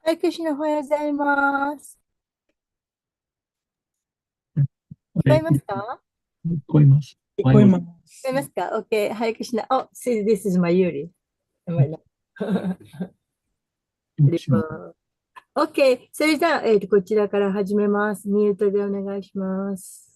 はい、クシナおはようございます。聞こえはい、ますか？聞こえます。おはよう。聞こえま聞こえす。ますか？ ?OK。はい、クシナ。Oh, this is my Yuri. Am I not? リポもしも。ー OK。それじゃあ、こちらから始めます。ミュートでお願いします。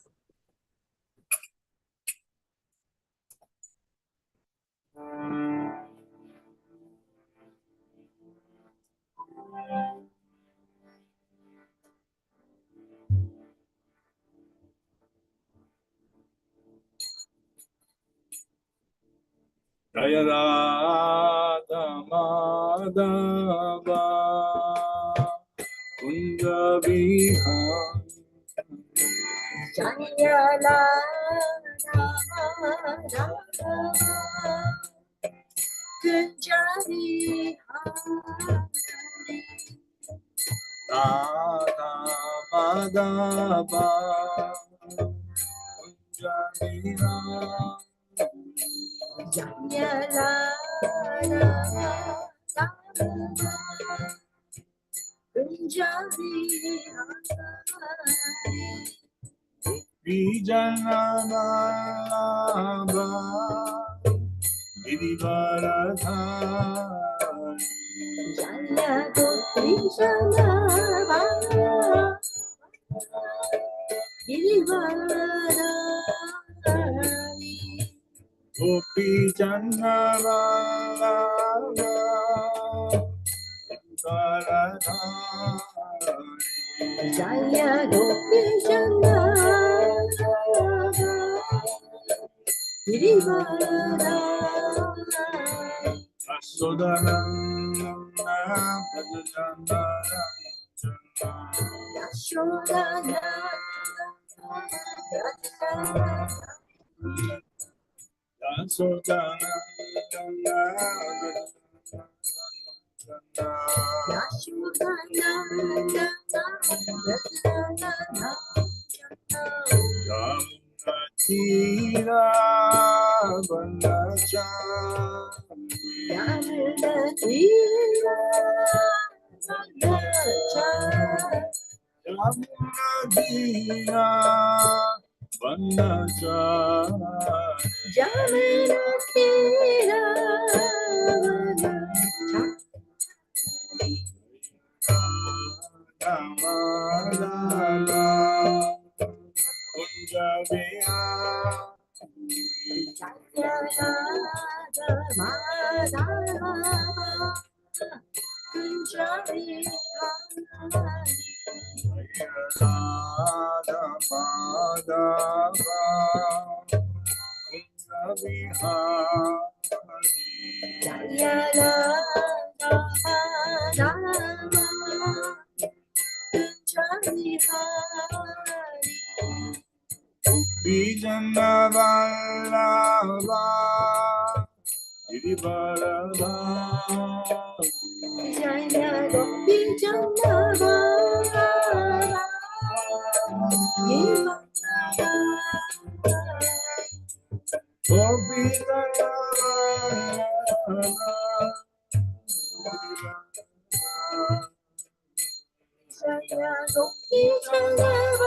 ジャヤラダマダバクンジャビハジャニヤララララクンジャリハダダマダバクンジャビハジャニヤラララクンジャリハビジャナマラバビリバラタジャニヤドリジャナバギリバラリゴピジャナマラババラタジャヤドピジャナバギリバラアソダナナパジャナラヤショダナアソダナヤショダナティラバナチャヤムナティラバナチャヤムナティラバナチャジャムナティラバナチャダマダラウンジャビアジャヤラマダラクンジャリハダマダバウンジャビハジャヤラマダラクンジャリハビジャナバラバイリバラバジャヤドピジャナバギバラオビジャナバラジャヤドピジャナバ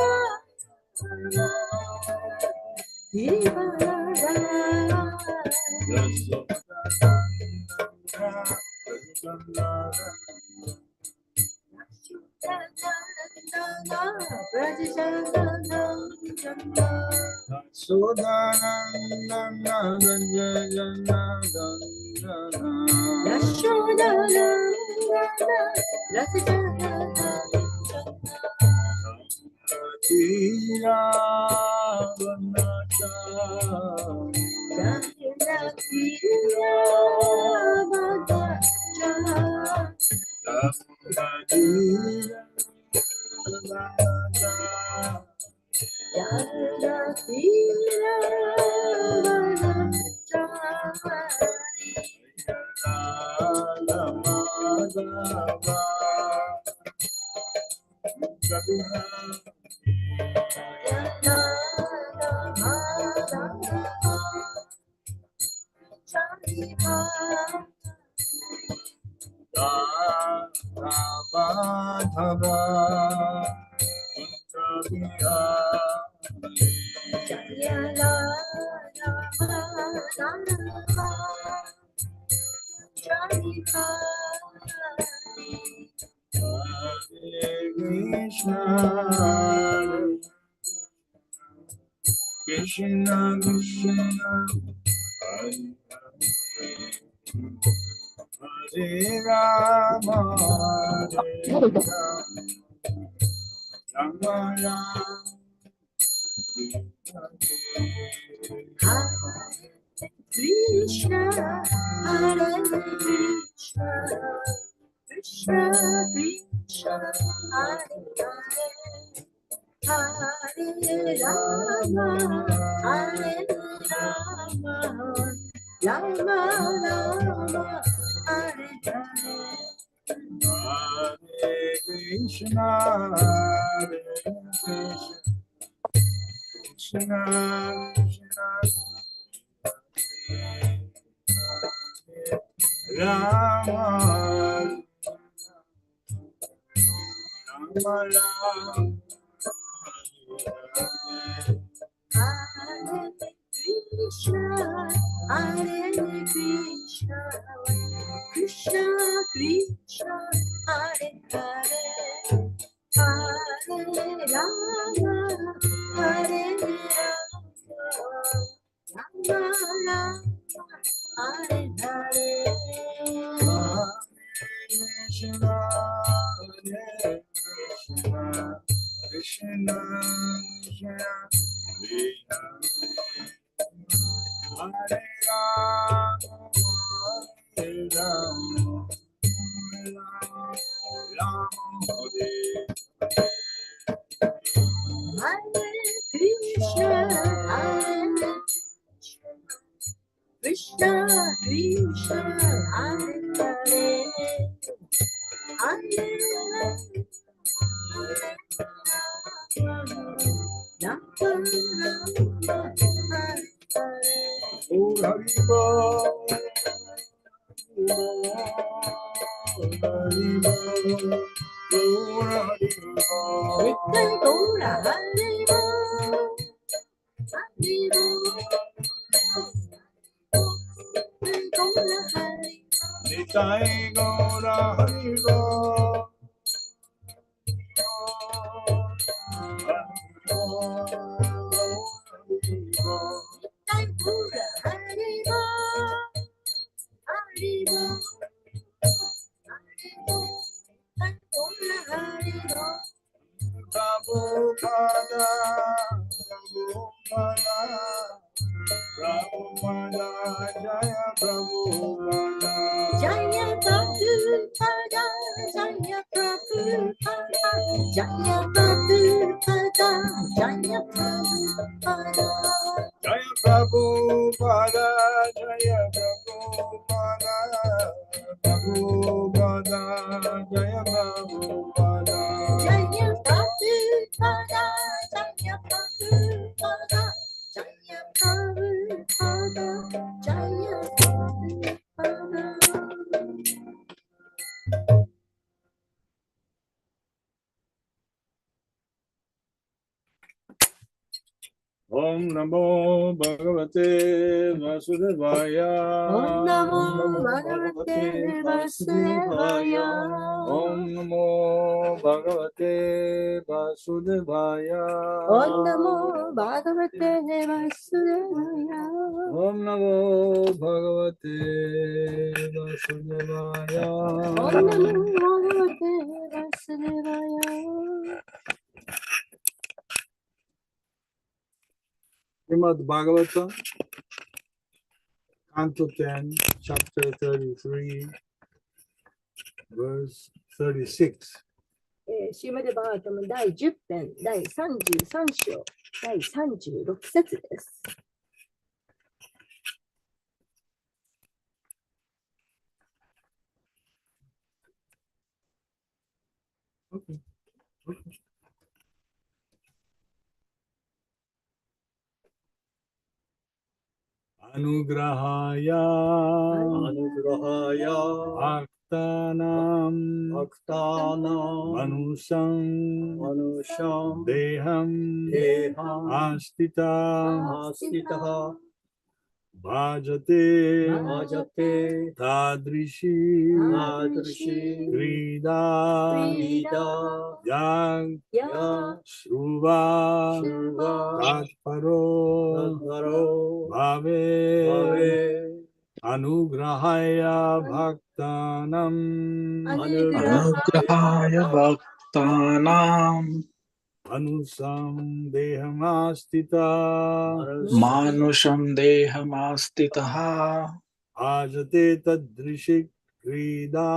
ギバラブラジシャンダンダンジャンダソダナナナガジャジャナガナヤショダランダラジシャンダンダンティラバナチャジャヤティラバダジャラバディラバナヤラティラバダジャラマダバジャビハヤララマダジャリハダラバ Madhava Jaya Radha Madhava Jaya Hari Hare Krishna Krishna Krishna Hare Hare Rama Hare Rama Rama Krishna Hare Krishna Krishna Krishna Hare Hare Hare Rama Hare Rama Rama Rama Hare Hare Hare Krishna Hare Krishna Krishna Rama Rama Rama Hare Krishna Hare Krishna Krishna Krishna Hare Hare Hare Rama Hare Rama Rama Hare Hare Krishna Hare Krishna Krishna Krishna Hare Hare Rama Rama Hare Hare Krishna Hare Krishna Krishna Hare Hare Hare Oh, Haribo, Haribo, oh, Haribo. Nitai Gaura Haribo. Prabhupada, Prabhupada, Jaya Prabhupada. Jaya Prabhupada, Jaya Prabhupada, Jaya Prabhupada, Jaya Prabhupada. Jaya Prabhupada, Jaya Prabhupada, Prabhupada, Jaya Prabhupada. Jaya Prabhupada, Jaya Prabhupada, Jaya Prabhupada, Jaya Prabhupada. Om Namo Bhagavate Vasudevaya. Om Namo Bhagavate Vasudevaya. Om Namo Bhagavate Vasudevaya. Om Namo Bhagavate Vasudevaya. Om Namo Bhagavate Vasudevaya. Om Namo Bhagavate Vasudevaya. Srimad Bhagavatam, Canto 10, Chapter 33, Verse 36. シーマデバータム第10編第33章第36節です。Okay. Anugrahaya Bhaktanam Manusham Deham Astita Bhajate Tadrishi Krida Yang Shruva Tatparo Bhave Anugrahaya Bhaktanam Anugrahaya Bhaktanam Manusam Dehamastita Manusham Dehamastitaha Ajate Tadrishik Krida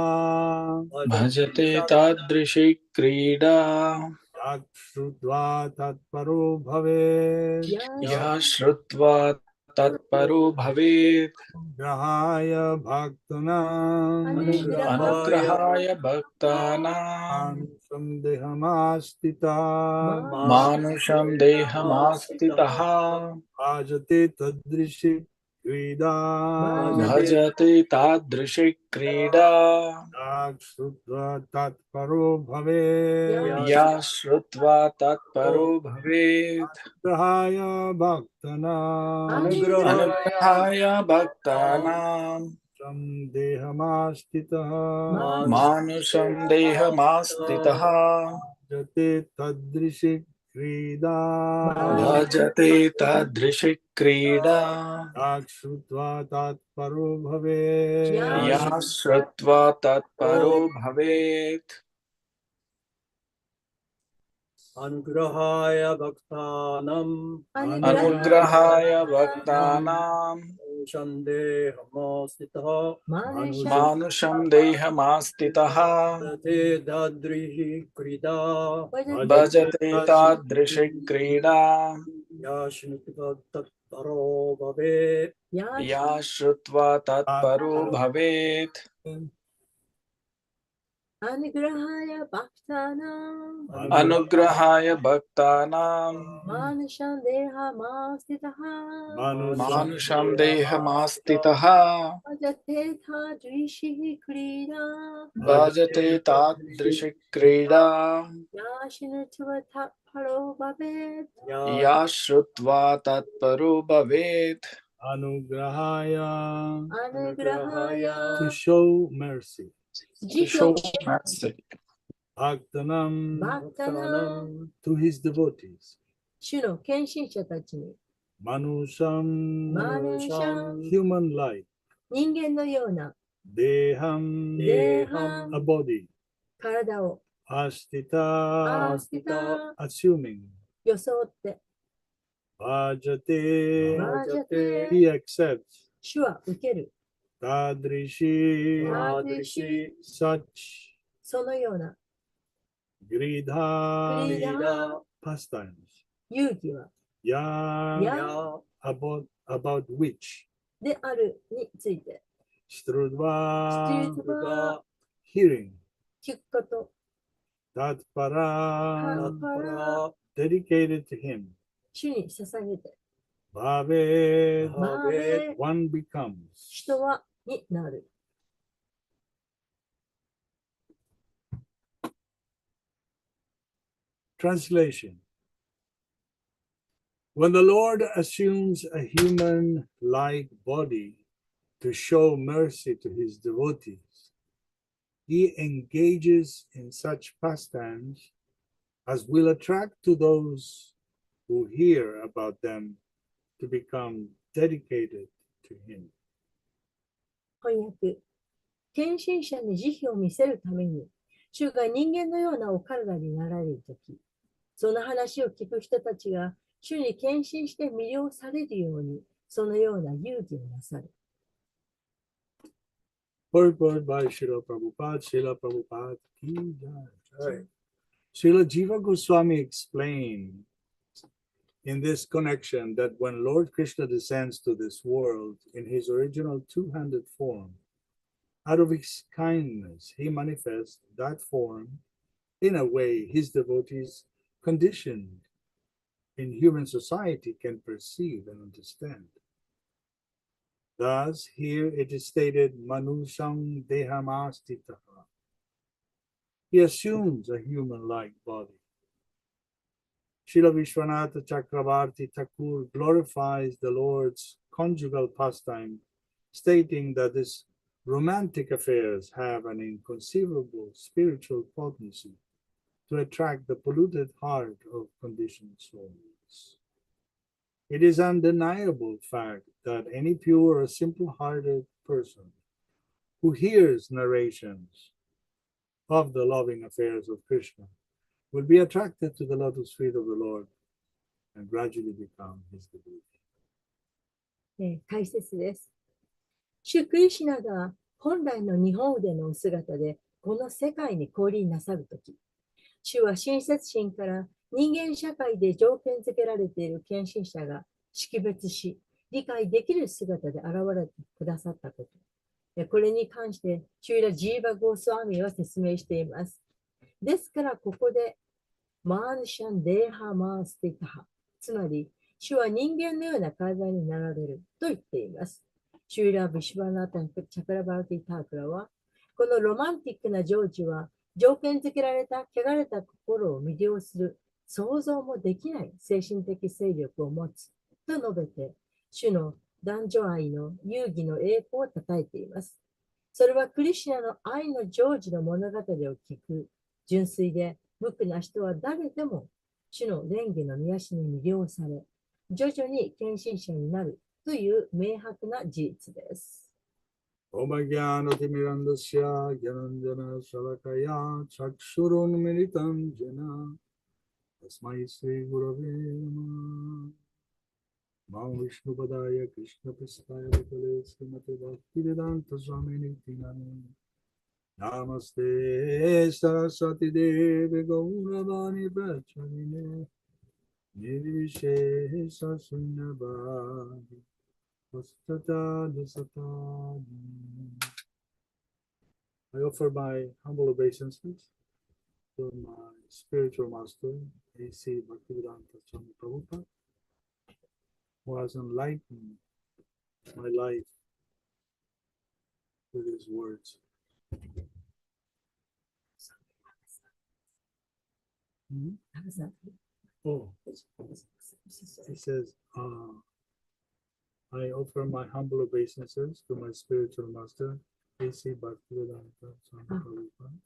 Bhajate Tadrishi Krida Yakshudva Tatparo Bhave Yashrutva Tatparo Bhavet Grahaya Bhaktanam Anugrahaya Bhaktanam Manusam Dehamastita Manusham Dehamastitaha Ajate Tadrishik Krida Bhajate Tadrishi Krida Yakshudva Tatparo Bhave Yashrutva Tatparo Bhavet Grahaya Bhaktanam Anugrahaya Bhaktanam Dehamastitaha Manusham Dehamastitaha Jate Tadrishik Krida Bhajate Tadrishi Krida Yakshutva Tatparo Bhave Yashrutva Tatparo Bhavet Anugrahaya Bhaktanam Anugrahaya Bhaktanam Shandehamastaha Manusham Dehamastitaha Te Dadrihi Krida Bhajate Tadrishi Krida Yashnutva Tattaro Bhave Yashrutva Tatparo Bhavet Anugrahaya Bhaktanam Anugrahaya Bhaktanam Manusham Dehamastitaha Manusham Dehamastitaha Bhajate Tadrishi Krida Bhajate Tadrishi Krida Yashinutva Tatparo Bhavet Yashrutva Tatparo Bhavet Anugrahaya to show mercy. To show mercy Bhaktanam to his devotees. 主の献身者たちに Manusham Manusham human life. 人間のような Deham Deham a body. 体を Astita Astita assuming. 装って Bhajate Bhajate he accepts. 主は受ける Tadrishi Tadrishi such そのような Gridha Krida pastimes. 遊戯は Ya about which であるについて Strudva Strudva hearing 聞くこと Tatpara dedicated to him. 主に捧げて Bhave Bhave one becomes. 人はになる Translation. When the Lord assumes a human-like body to show mercy to his devotees, he engages in such pastimes as will attract to those who hear about them to become dedicated to him. 翻訳献身者に慈悲を見せるために主が人間のようなお体になられるとき、その話を聞く人たちが主に献身して魅了されるように、そのような遊戯をなさる。Purport by Srila Prabhupada, Srila Prabhupada ki jai. Srila Jiva Goswami explained in this connection that when Lord Krishna descends to this world in his original two-handed form, out of his kindness, he manifests that form in a way his devotees conditioned in human society can perceive and understand. Thus, here it is stated, Manusham Dehamastitaha. He assumes a human-like body. Srila Vishwanatha Chakravarti Thakur glorifies the Lord's conjugal pastime, stating that these romantic affairs have an inconceivable spiritual potency to attract the polluted heart of conditioned souls. It is undeniable fact that any pure or simple-hearted person who hears narrations of the loving affairs of Krishna will be attracted to the lotus feet of the Lord and gradually become his devotee. 解説です。主クリシュナが本来の日本腕のお姿でこの世界に降臨なさるとき、主は親切心から人間社会で条件付けられている献身者が識別し、理解できる姿で現れてくださったこと。これに関して、シューラ・ジーバ・ゴースワミは説明しています。ですから、ここで、マーヌシャン・デーハ・マースティタハ。つまり、主は人間のような体になられると言っています。シューラ・ビシュバナタ・チャクラバーティ・タークラは、このロマンティックな情緒は、条件付けられた汚れた心を魅了する想像もできない精神的勢力を持つと述べて、主の男女愛の遊戯の栄光をたたえています。それはクリシュナの愛の成就の物語を聞く純粋で無垢な人は誰でも主の蓮華の癒しに魅了され、徐々に献身者になるという明白な事実です。Omagyanatimirandasya Gyananjana Shalakaya Chakshurunmilitam Jena Tasmai Sri Gurave Namah Mam Vishnupadaya Krishna Prasthaya Bhutale Srimati Bhaktivedanta Swamini Tinani Namaste Saraswati Devi Gauravani Pracharine Nirvishesha Sunyabhadi I offer my humble obeisances to my spiritual master, A.C. Bhaktivedanta Swami Prabhupada, who has enlightened my life with his words. Oh, he says, I offer my humble obeisances to my spiritual master, A.C. Bhaktivedanta Swami Prabhupada,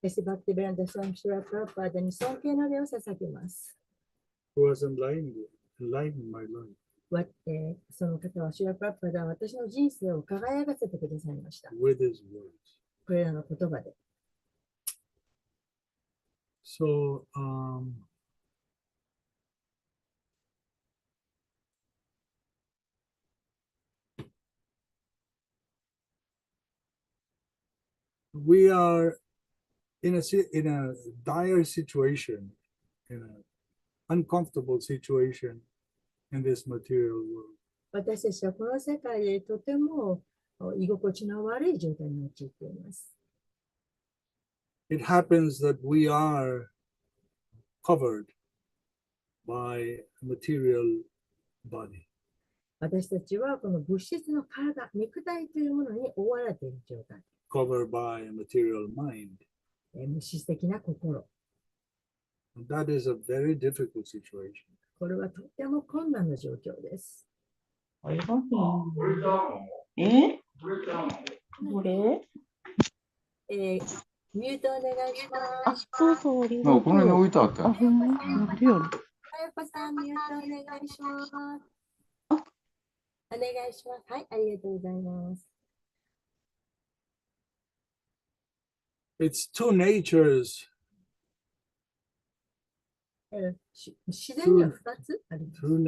A.C. Bhaktivedanta Swami Prabhupadaに尊敬の礼を捧げます。who has enlightened my life その方はシュラ・プラッパダは私の人生を輝かせてくださいました。with his words. これらの言葉で。So, we are in a dire situation, in an uncomfortable situation in this material world. 私たちはこの世界でとても居心地の悪い状態に陥っています。It happens that we are covered by a material body. 私たちはこの物質の体、肉体というものに覆われている状態。Covered by a material mind. 物質的な心。And that is a very difficult situation. これはとても困難な状況です。これこれミュートお願いします。そうそう、ありがとう。この辺に置いてあったよ。あ、ほんまなんでやろ。はやこさん、ミュートお願いします。あ、お願いします。はい、ありがとうございます。It's two natures. 自然には2つあります。Two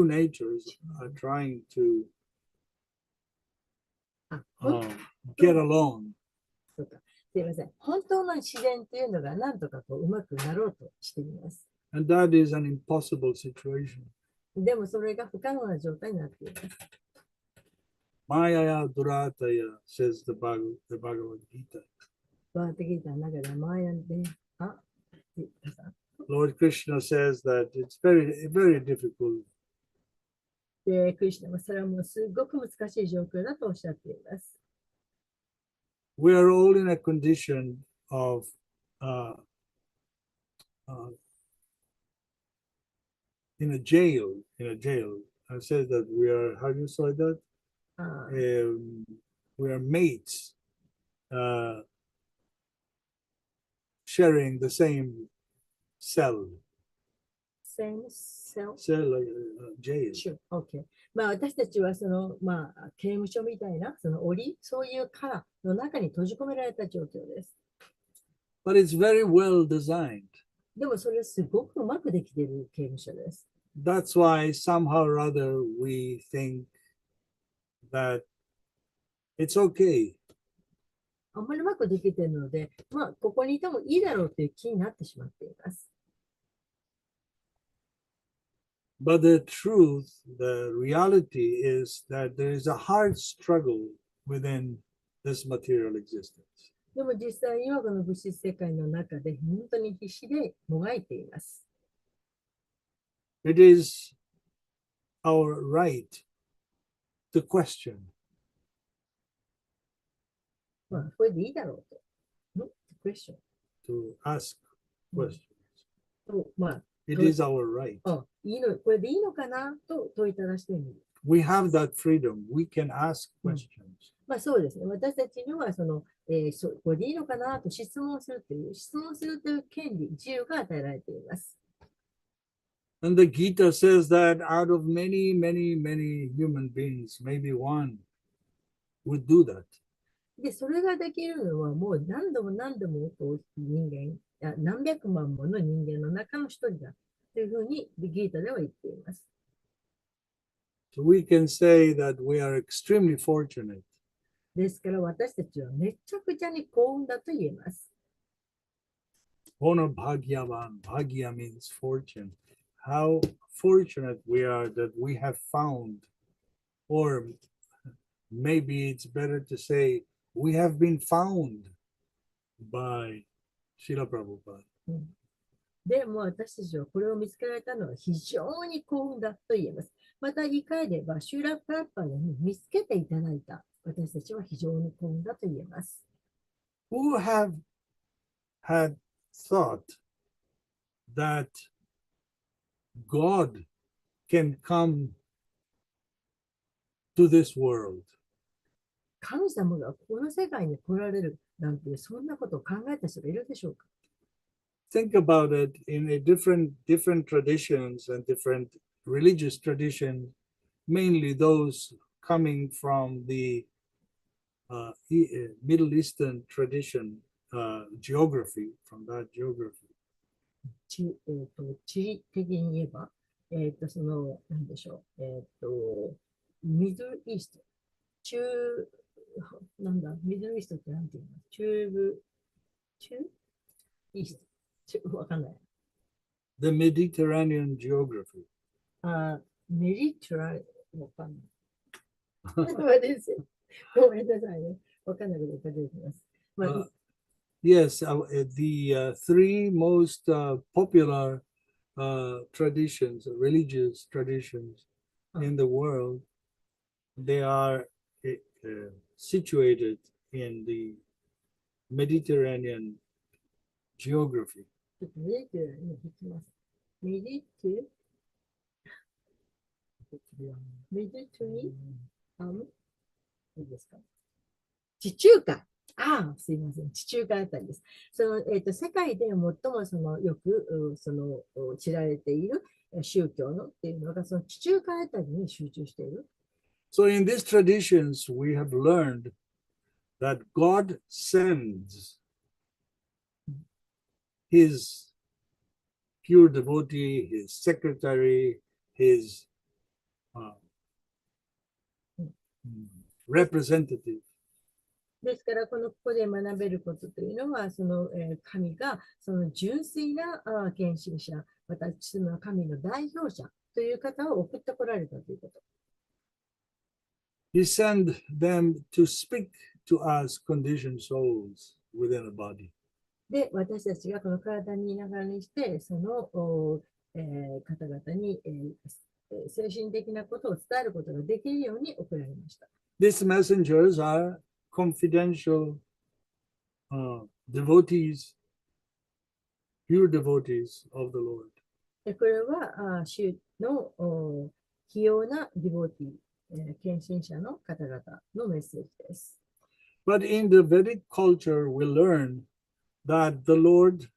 natures are trying to get along. そうか。すいません。本当の自然というのが何とかこううまくなろうとしています。And that is an impossible situation. でもそれが不可能な状態になっています。Mayaya Durataya, says the Bhagavad Gita. バーテギーターの中でマヤで、Lord Krishna says that it's very, very difficult で、クリシュナはそれはもうすごく難しい状況だとおっしゃっています。We are all in a condition of uh, uh, in a jail. I said that we are. How do you say that? あ We are mates, sharing the same cell. same cell Cell, jail. Sure. Okay. まあ私たちはその、まあ、刑務所みたいな、その檻、そういう殻の中に閉じ込められた状況です。But it's very well designed. でもそれすごくうまくできている刑務所です。That's why somehow or other we think that it's okay. あんまりうまくできているので、まあ、ここにいてもいいだろうという気になってしまっています。But the truth, the reality is that there is a hard struggle within this material existence. でも実際にはこの物質世界の中で本当に必死でもがいています。It is our right to question. まあ、これでいいだろうと。クエスチョン To ask questions. と、まあ、It is our right. いいの、これでいいのかなと問いただしてみる。We have that freedom. We can ask questions. まあそうですね。私たちにはその、これでいいのかなと質問するという権利、自由が与えられています。And the Gita says that out of many, many, many human beings, maybe one would do that. で、それができるのはもう何度も何度もこう人間、何百万もの人間の中の一人だというふうにギータでは言っています。So we can say that we are extremely fortunate. ですから私たちはめちゃくちゃに幸運だと言えます。Ono bhagyavan. Bhagya means fortune. How fortunate we are that we have found, or maybe it's better to say, we have been found by Srila Prabhupada. でも私たちはこれを見つけられたのは非常に幸運だと言えます。また言い換えれば、シューラ・プラッパーに見つけていただいた私たちは非常に幸運だと言えます。Who have had thought that God can come to this world? 神様がこの世界に来られるなんて、そんなことを考えた人がいるでしょうか。Think about it in a different traditions and different religious traditions, mainly those coming from the Middle Eastern tradition, geography, from that geography. 地理的に言えば、その、なんでしょう、ミドルイースト、なんだ、ミドルイーストってなんていうの中イーストわかんない。The Mediterranean geography. メディテラニわかんない。ごめんなさいね。わかんないことが出てきます。まあ、Yes, the three most popular traditions, religious traditions in the world, they are situated in the Mediterranean geography. ちょっとメディテラに引きます。メディテメディテリいいですか。地中海。すいません。地中海あたりです。その、世界で最もそのよくその知られている宗教のっていうのがその地中海あたりに集中している。So in these traditions, we have learned that God sends his pure devotee, his secretary, his representative. ですから、ここで学べることというのは、その、神がその純粋な献身者、またその神の代表者という方を送ってこられたということ。He sent them to speak to us conditioned souls within a body. で、私たちがこの体にいながらにして、その、方々に、精神的なことを伝えることができるように送られました。These messengers are confidential devotees, pure devotees of the Lord. これは主の器用なディボーティー、献身者の方々のメッセージです。But in the Vedic culture, we learn that the Lord,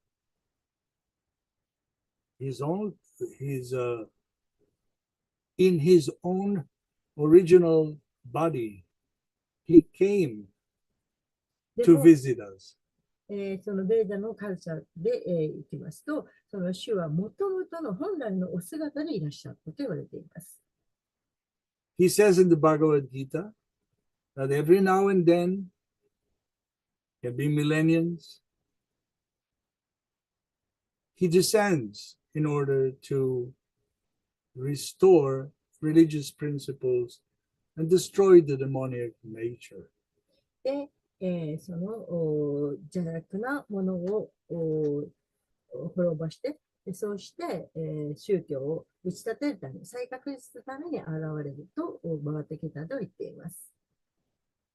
his in his own original body, he came で to も、visit us. そのベーダのカルチャーで、いきますと、その主はもともとの本来のお姿でいらっしゃったと言われています。He says in the Bhagavad Gita that every now and then, can be millenniums, he descends in order to restore religious principles and destroy the demonic nature. で、その邪悪なものを滅ぼして、そうして、宗教を打ち立てるために、再確立するために現れると、バガテギターでは言っています。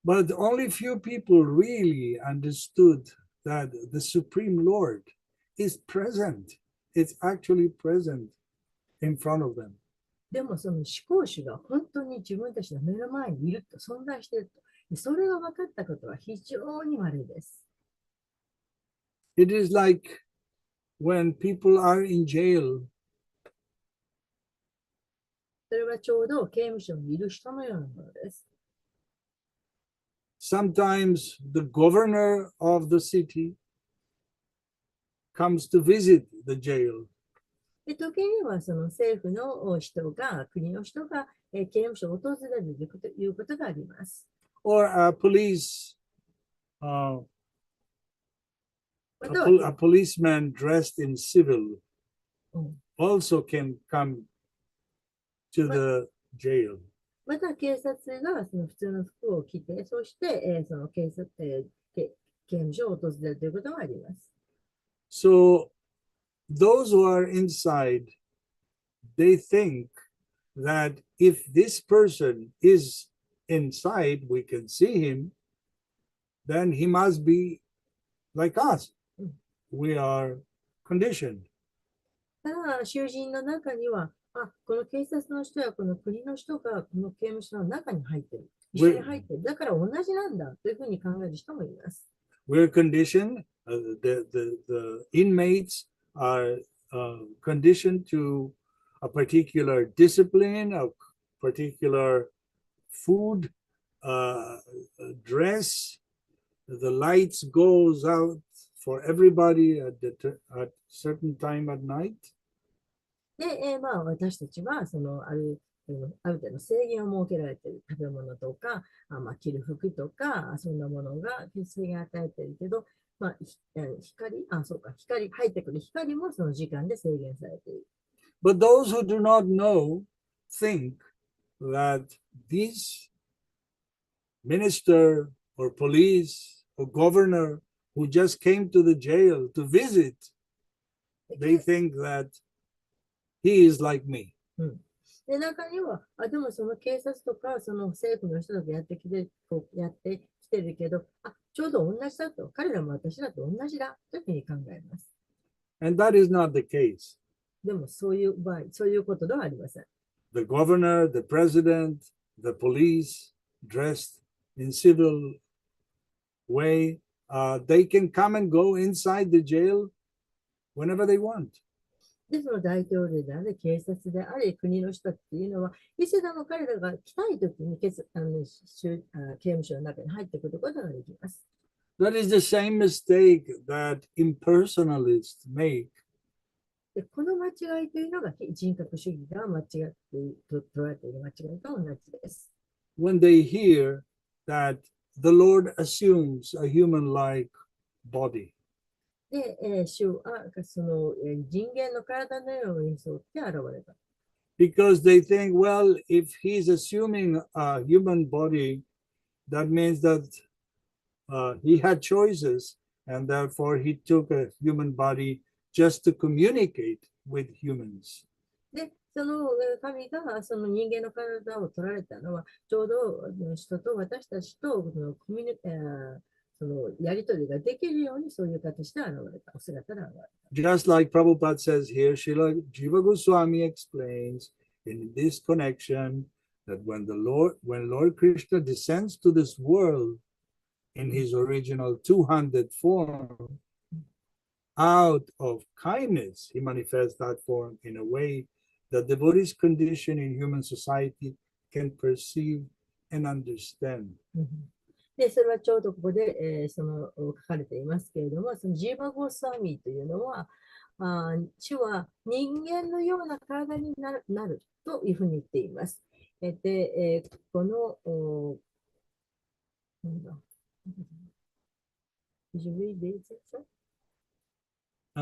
But only few people really understood that the Supreme Lord is present. It's actually present in front of them. でもその思考主が本当に自分たちの目の前にいると、存在していると、それが分かったことは非常に稀です。It is like when people are in jail, それはちょうど刑務所にいる人のようなものです。sometimes the governor of the city comes to visit the jail. で、時にはその政府の人が、国の人が、刑務所を訪れるということがあります。Or a policeman dressed in civil also can come to the jail. また警察がその普通の服を着て、そして、その刑務所を訪れるということもあります。So those who are inside, they think that if this person is inside, we can see him, then he must be like us. We are conditioned. ただ、囚人の中には、この警察の人やこの国の人がこの刑務所の中に入っている。一緒に入っている。だから同じなんだというふうに考える人もいます。We're conditioned, the inmates are conditioned to a particular discipline, a particular food, dress. The lights goes out for everybody at certain time at night. で、私たちはそのある程度制限を設けられている食べ物とか、着る服とか、そんなものが制限を与えているけど、光、入ってくる光もその時間で制限されている。But those who do not know think that these minister or police or governor who just came to the jail to visit, they think that he is like me. で、中には、でもその警察とか、その政府の人とかやってきてるけど、ちょうど同じだと、彼らも私らと同じだというふうに考えます。And that is not the case. でもそういう場合、そういうことではありません。The governor, the president, the police, dressed in civil way, they can come and go inside the jail whenever they want. で、その大統領であれ、警察であれ、国の人っていうのは、いつでも彼らが来たいときに刑務所の中に入ってくることができます。That is the same mistake that impersonalists make. で、この間違いというのが人格主義が間違って捉えている間違いと同じです。When they hear that the Lord assumes a human-like body. で、主はその人間の体のように沿って現れた。Because they think, well, if he's assuming a human body, that means that he had choices, and therefore he took a human body just to communicate with humans. で、その神がその人間の体を取られたのは、ちょうど人と私たちとコミュニ、そのやりとりができるようにそういう形で現れた、お姿で現れた。Just like Prabhupada says here, Srila Jiva Goswami explains in this connection that when Lord Krishna descends to this world in his original 200 form, out of kindness, he manifests that form in a way that devotees' condition in human society can perceive and understand. で、それはちょうどここで、その書かれていますけれども、そのジーバゴスワミというのは、主は人間のような体になるというふうに言っています。で、この、なんだ、Did you read this? He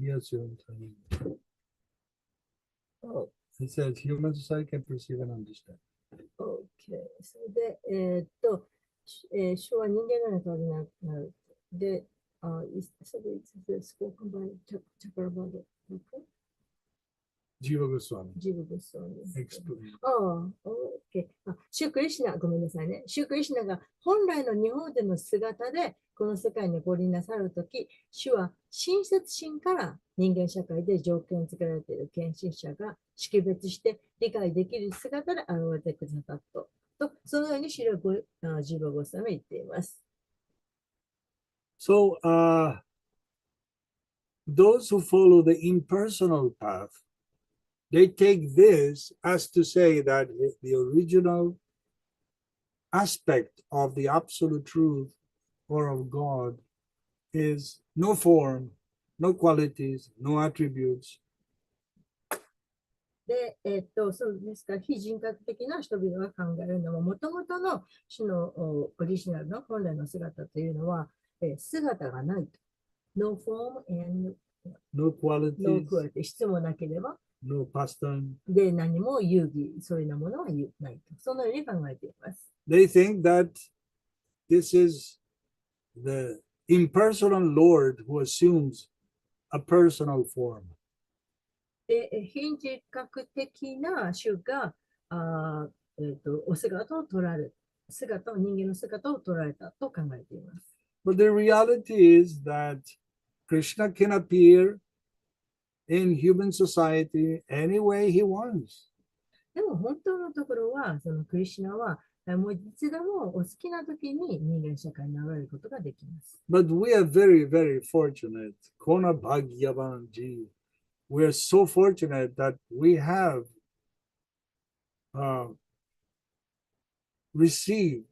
has human society. Oh, He says human society can perceive and understand. okay. それで、主は人間のような体になる。で、それで、spoken by Chakravarti. Jiva Goswami ジブゴスワミ。 explains. OK。シュクリシナ、ごめんなさいね。シュクリシナが本来の日本での姿でこの世界に降臨なさるとき、主は親切心から人間社会で条件付けられている献身者が識別して理解できる姿で現れてくださったと、そのようにジブゴスワミは言っています。So, those who follow the impersonal path, they take this as to say that the original aspect of the absolute truth or of God is no form, no qualities, no attributes. で、そうですから、非人格的な人々が考えるのは、もともとの主のオリジナルの本来の姿というのは、姿がないと。No form and No qualities, no quality。質もなければ、no pastime. で、何も遊戯、そういうようなものはないと。そのように考えています。They think that this is the impersonal Lord who assumes a personal form. で、非人格的な主が、お姿を取られ、人間の姿を取られたと考えています。But the reality is that Krishna can appear in human society any way he wants. でも本当のところは、そのクリシュナは、もういつでもお好きな時に人間社会に流れることができます。But we are very, very fortunate. Kona Bhagyavanji. We are so fortunate that we have received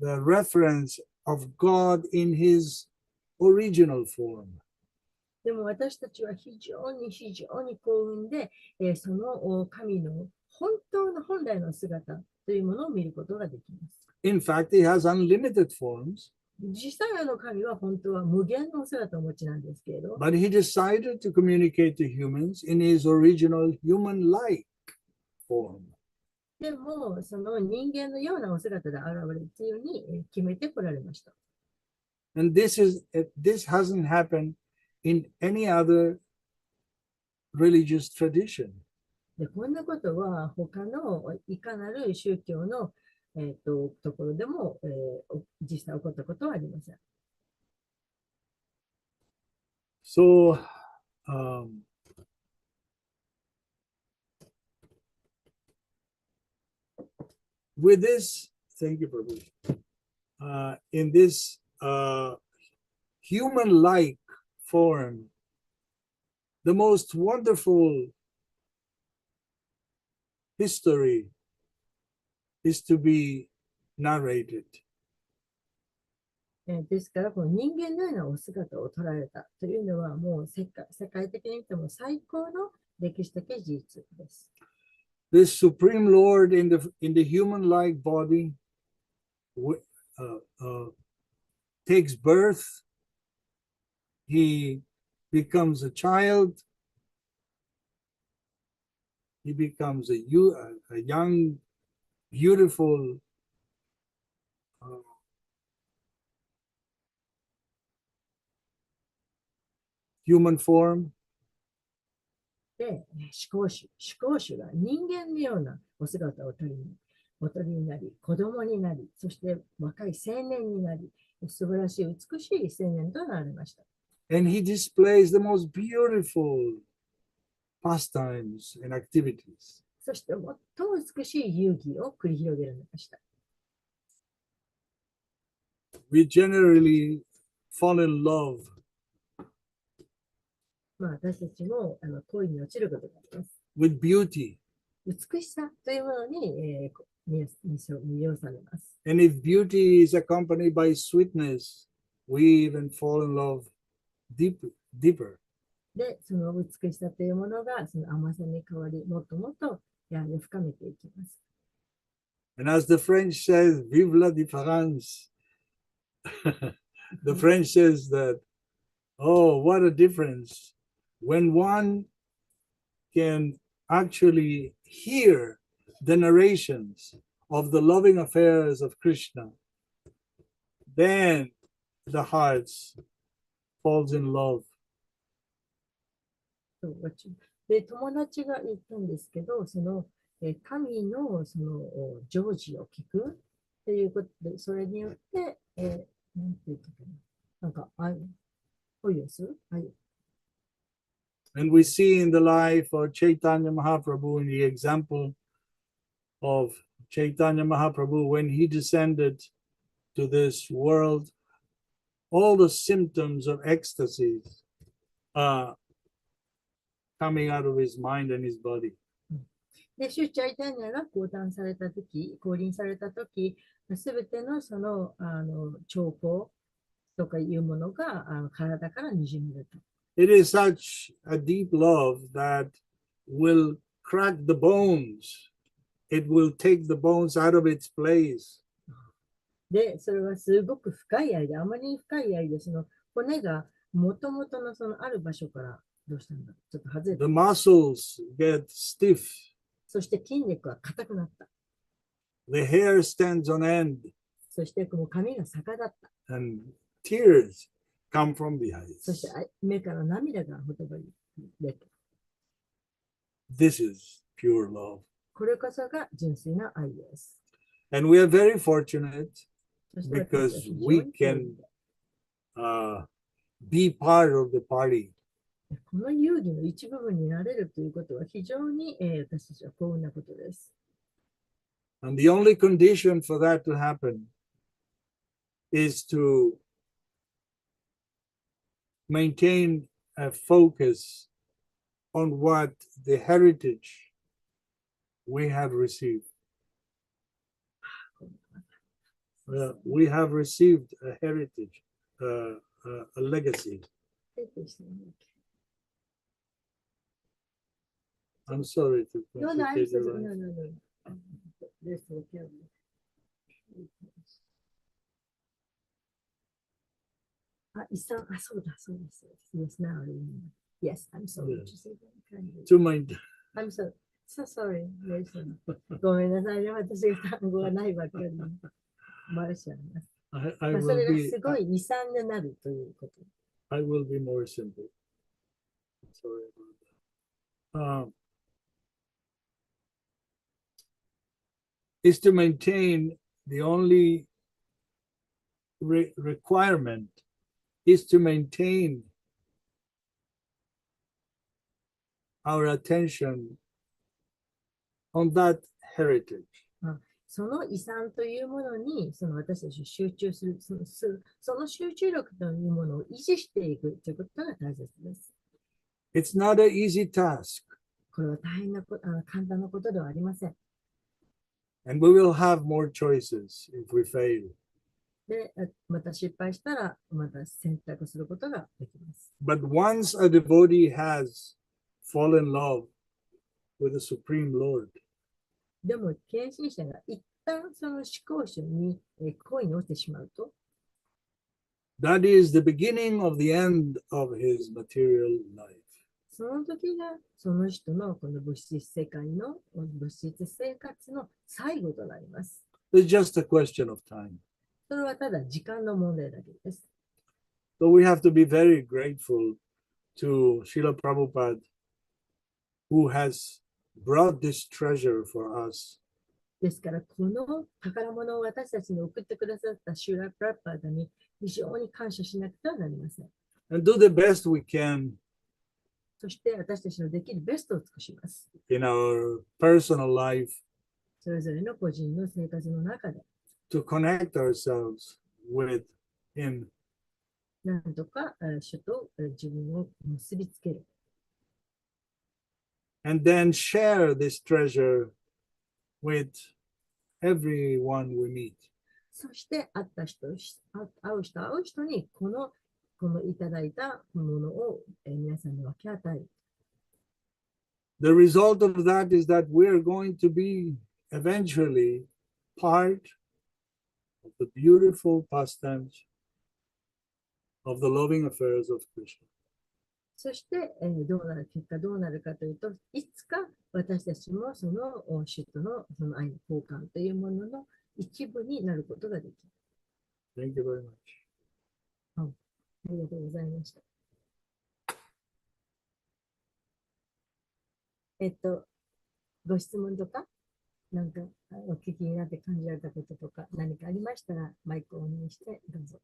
the reference of God in his original form. でも私たちは非常に幸運で、その神の本来の姿というものを見ることができます。In fact, he has unlimited forms, 実際の神は本当は無限の姿をお持ちなんですけれど、but he decided to communicate to humans in his original human-like form. でもその人間のようなお姿で現れるというように決めてこられました。And this hasn't happened in any other religious tradition. でこんなことは他のいかなる宗教の、ところでも、実際起こったことはありません。So, with this, thank you, Prabhu. In this human-like form, the most wonderful history is to be narrated. ですから、この人間のようなお姿を捉えたというのは、もう世界的に見ても最高の歴史的事実です。This Supreme Lord in the human-like body takes birth. He becomes a child. He becomes a young, beautiful human form. で、思考主が人間のようなお姿をお取りになり、子供になり、そして若い青年になり、素晴らしい美しい青年となられました。And he displays the most beautiful pastimes and activities. そして最も美しい遊戯を繰り広げられました。We generally fall in love 私たちも恋に落ちることがあります。with beauty. 美しさというものに、魅了されます。And if beauty is accompanied by sweetness, we even fall in love deeper. で、その美しさというものがその甘さに変わり、もっともっと深めていきます。And as the French says, vive la différence. The French says that, oh, what a difference when one can actually hear the narrations of the loving affairs of Krishna, then the hearts falls in love. で、友達が言ったんですけど、その神のそのジョージを聞くということで、それによって、なんていうかな、なんか恋をする。はい。And we see in the life of Chaitanya Mahaprabhu, in the example of Chaitanya Mahaprabhu, when he descended to this world, all the symptoms of ecstasy coming out of his mind and his body. で、シュチャイタニアが降臨されたとき、すべてのその、兆候とかいうものが体からにじみ出た。It is such a deep love that will crack the bones. It will take the bones out of its place. で、それはすごく深い愛で、あまりに深い愛で、その骨がもともとのそのある場所からどうしたんだちょっと外れて。The muscles get stiff. そして筋肉は硬くなった。The hair stands on end. そしてこの髪が逆立った。And tears come from the そし eyes. て目から涙がほとばり出た。This is pure love. これこそが純粋な愛です。And we are very fortunate そして私た because ちは非常 we に幸運 can be part of the party. この遊戯の一部分になれるということは非常に、私たちは幸運なことです。And the only condition for that to happen is to maintain a focus on what the heritage we have received. We have received a heritage, a legacy. I'm sorry to No, no, I'm complicate so your sorry. life. No, no, no. This will kill me. Isan,そうだ、そうです。Yes, now I remember. Yes, I'm sorry Yeah. to say that. Kindly. To maintain. I'm so sorry. Very sorry. ごめんなさいね。私が単語がないばっかりに回しちゃいます。I そ will れが be すごい遺産になるということ。I will be more simple. Sorry about that. Is to maintain the only requirement is to maintain our attention on that heritage. その遺産というものにその私たち集中する、その集中力というものを維持していくということが大切です。It's not an easy task. これは大変なこと、簡単なことではありません。And we will have more choices if we fail. で、また失敗したら、また選択することができます。But once a devotee has fallen in love with the Supreme Lord, でも、献身者が一旦その思考主に恋に落ちてしまうと、that is the beginning of the end of his material life. その時がその人のこの物質世界の物質生活の最後となります。It's just a question of time. それはただ時間の問題だけです。So we have to be very grateful to Srila Prabhupada who has brought this treasure for us. ですから、この宝物を私たちに送ってくださったシューラ・プラッパーダに非常に感謝しなくてはなりません。And do the best we can そして私たちのできるベストを尽くします。in our personal life それぞれの個人の生活の中で、to connect ourselves with Him. なんとか主と自分を結びつける。And then share this treasure with everyone we meet. そして会った人、会う人にこのいただいたものを皆さんに分け与える。The result of that is that we are going to be eventually part of the beautiful pastimes of the loving affairs of Krishna. そして、結果どうなるかというと、いつか私たちもその主とのその愛の交換というものの一部になることができる。Thank you very much. ありがとうございました。ご質問とか、なんかお聞きになって感じられたこととか、何かありましたら、マイクをお願いして、どうぞ。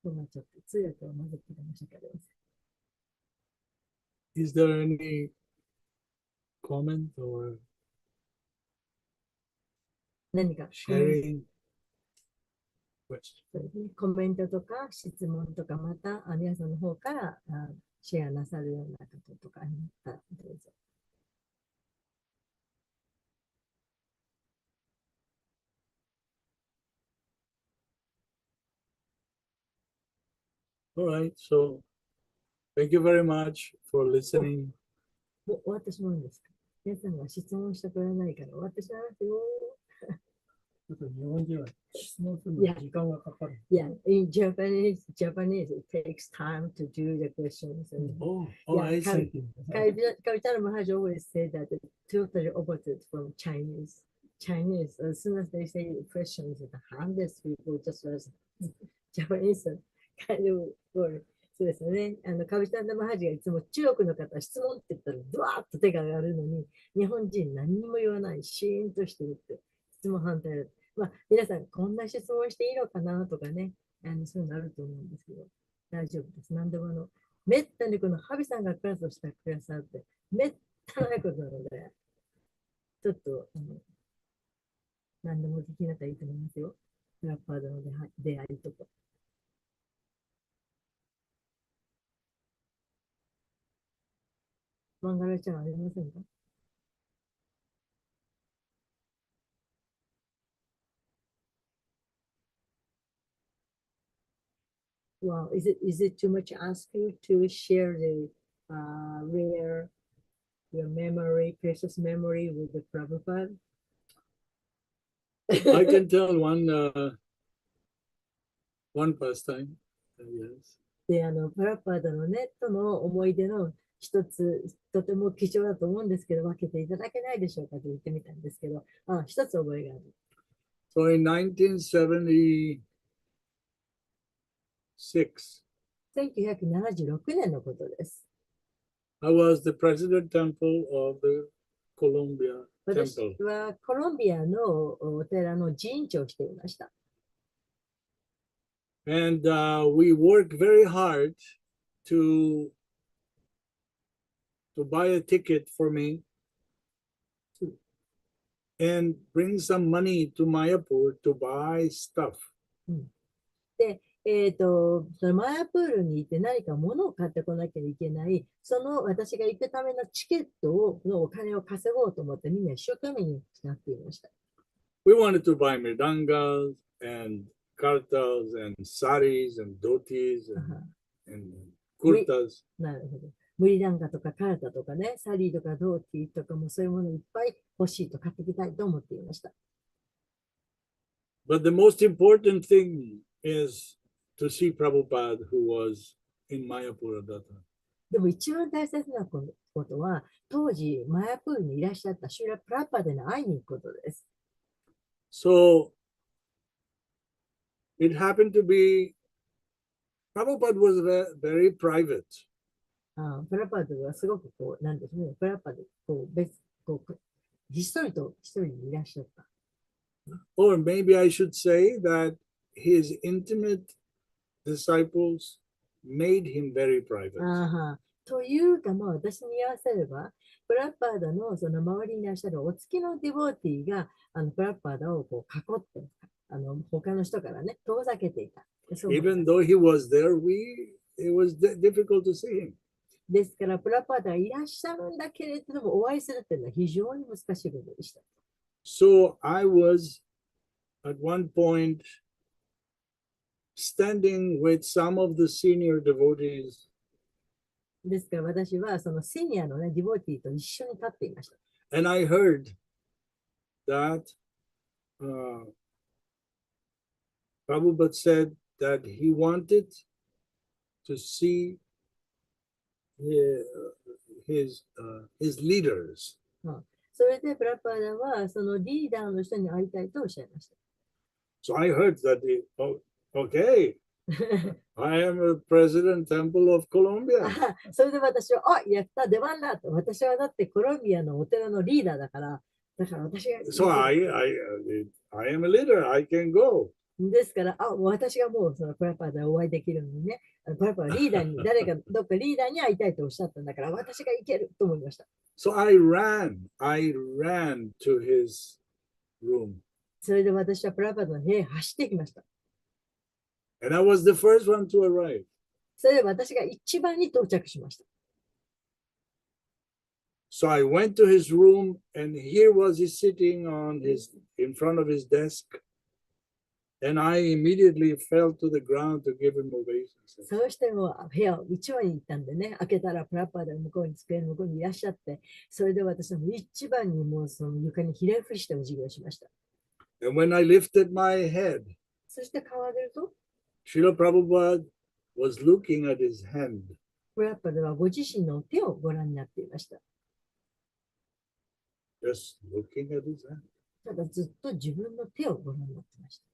今日はちょっと通訳を混ぜて申し訳ありません。Is there any comment or 何か sharing question? そうですね、コメントとか質問とか、また皆さんの方からシェアなさるようなこととかありましたらどうぞ。All right. So thank you very much for listening. もう終わってしまうんですか？皆さんが質問してくれないから終わってしまいますよ。ちょっと日本人は質問するのに時間がかかる。Yeah, in Japanese, it takes time to do the questions. And Oh, I see. Kavitara Maharaj always say that it's totally opposite from Chinese. Chinese, as soon as they say questions, the hundreds people just was Japanese kind of word. そうですよね。カビタンダ・マハジがいつも中国の方、質問って言ったら、ドワーッと手が上がるのに、日本人何にも言わない、シーンとしてるって、質問反対だ。まあ、皆さん、こんな質問していいのかなとかね、そういうのあると思うんですけど、大丈夫です。何でもめったにこのハビさんがクラスをしたクラスあって、めったないことなので、ちょっと、何でも聞きになったらいいと思いますよ。ラッパーとの出会いとか。漫画らちゃんありませんか？Wow, is it too much ask you to share the rare your memory, precious memory with the Prabhupada? I can tell one pastime. Yes. で、プラッパードのネットの思い出の一つ、とても貴重だと思うんですけど、分けていただけないでしょうかと言ってみたんですけど、一つ覚えがある。So in 1976, 1976年のことです。I was the president temple of the Columbia 私 temple. はコロンビアのお寺の寺院長をしていました。And we worked very hard to buy a ticket for me and bring some money to Mayapur to buy stuff. で、そのマヤプールに行って何か物を買ってこなきゃいけない、その私が行くためのチケットのお金を稼ごうと思ってみんな一生懸命になっていました。We wanted to buy mridangas and kartas and saris and dhotis and kurtas. なるほど。ムリダンガとかカルタとかね、サリーとかドーティーとかもそういうものいっぱい欲しいと買ってきたいと思っていました。But the most important thing is to see Prabhupada, who was in Mayapur at that time. でも一番大切なことは、当時マヤプールにいらっしゃったシューラ・プラッパでの会いに行くことです。So it happened to be Prabhupada was very private. プラパードはすごくこう、なんですね、プラパード、こう、ひっそりと一人いらっしゃった。Or maybe I should say that his intimate disciples made him very private. というか、私に言わせれば、プラッパーダのその周りにいらっしゃるお付きのディボーティーがプラッパーダをこう囲って、他の人からね、遠ざけていた。Even though he was there, it was difficult to see him. ですから、プラッパーダがいらっしゃるんだけれども、お会いするというのは非常に難しいことでした。So I was at one point standing with some of the senior devotees. ですから私はそのシニアのね、ディボーティーと一緒に立っていました。And I heard that Prabhupada said that he wanted to see his leaders. それでプラッパーダはそのリーダーの人に会いたいとおっしゃいました。So I heard that, okay, I am a president temple of Colombia. それで私は、やった、出番だと。私はだってコロンビアのお寺のリーダーだから、私が。So I am a leader, I can go. ですから、私がもうそのプラッパーでお会いできるのにね、プラッパーリーダーに、誰かどっかリーダーに会いたいとおっしゃったんだから、私が行けると思いました。So I ran to his room. それで私はプラッパーの部屋へ走ってきました。And I was the first one to arrive. それで私が一番に到着しました。So I went to his room, and here was he sitting in front of his desk. And I immediately fell to the ground to give him ovations. そうしても部屋を一番に行ったんでね、開けたらプラッパーで向こうに机の向こうにいらっしゃって、それで私は一番にもうその床にひれ伏してお辞儀をしました。And when I lifted my head, そして顔を上げると、Srila Prabhupada was looking at his hand. プラッパーではご自身の手をご覧になっていました。Just looking at his hand. ただずっと自分の手をご覧になっていました。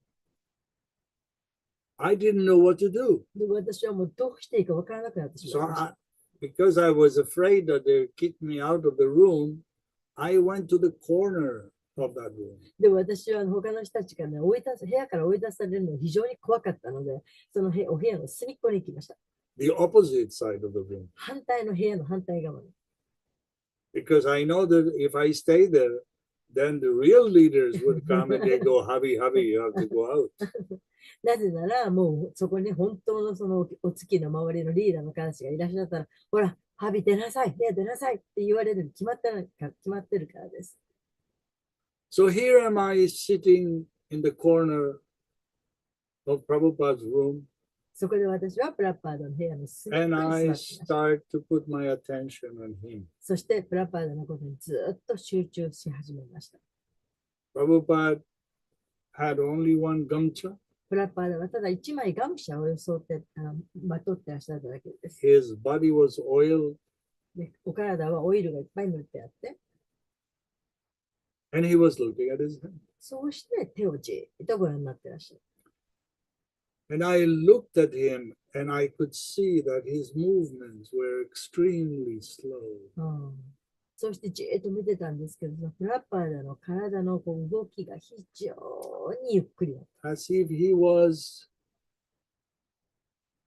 I didn't know what to do. で私はもうどうしていいかわからなくなってしまいました。Because I was afraid that they would kick me out of the room, I went to the corner of that room. で私は他の人たちから、ね、部屋から追い出されるのが非常に怖かったので、そのお部屋の隅っこに行きました。The opposite side of the room. 反対の部屋の反対側に。Because I know that if I stay there, then the real leaders would come and they go, Havi, you have to go out. なぜなら、もうそこに本当のそのお月の周りのリーダーの方たちがいらっしゃったら、ほら、ハビ出なさい、出なさいって言われるに決まってるからです。So here am I sitting in the corner of Prabhupada's room. そこで私はプラッパードの部屋の隅っこに And 座って I いました。 start to put my attention on him. そしてプラッパードのことにずっと集中し始めました。Prabhupada had only one gamcha. プラッパードはただ一枚ガムシャを装ってまとってらっしゃっただけです。His body was oiled. でお体はオイルがいっぱい塗ってあって、And he was looking at his hand. そうして手をじっとご覧になってらっしゃる。And I looked at him and I could see that his movements were extremely slow. そしてじっと見てたんですけど、プラッパードの体の動きが非常にゆっくりだった。As if he was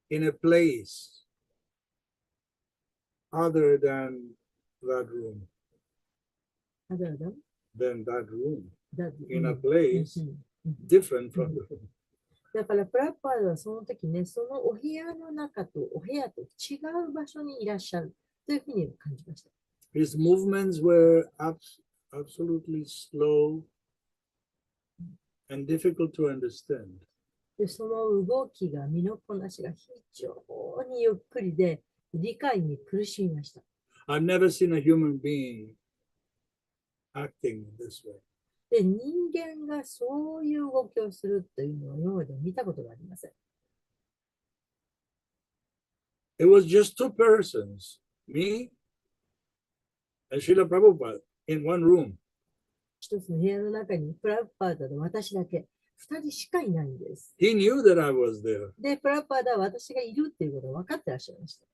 in a place other than that room. Than that room. In a place different from the room. だからプラッパードはその時ね、そのお部屋の中とお部屋と違う場所にいらっしゃるというふうに感じました。His movements were absolutely slow and difficult to understand. でその動きが、身のこなしが非常にゆっくりで、理解に苦しみました。I've never seen a human being acting this way. で、人間がそういう動きをするというのは今まで見たことがありません。It was just two persons, me and Srila Prabhupada, in one room. 一つの部屋の中にプラッパードと私だけ、二人しかいないんです。He knew that I was there. で、プラッパードは私がいるっていうことを分かってらっしゃいました。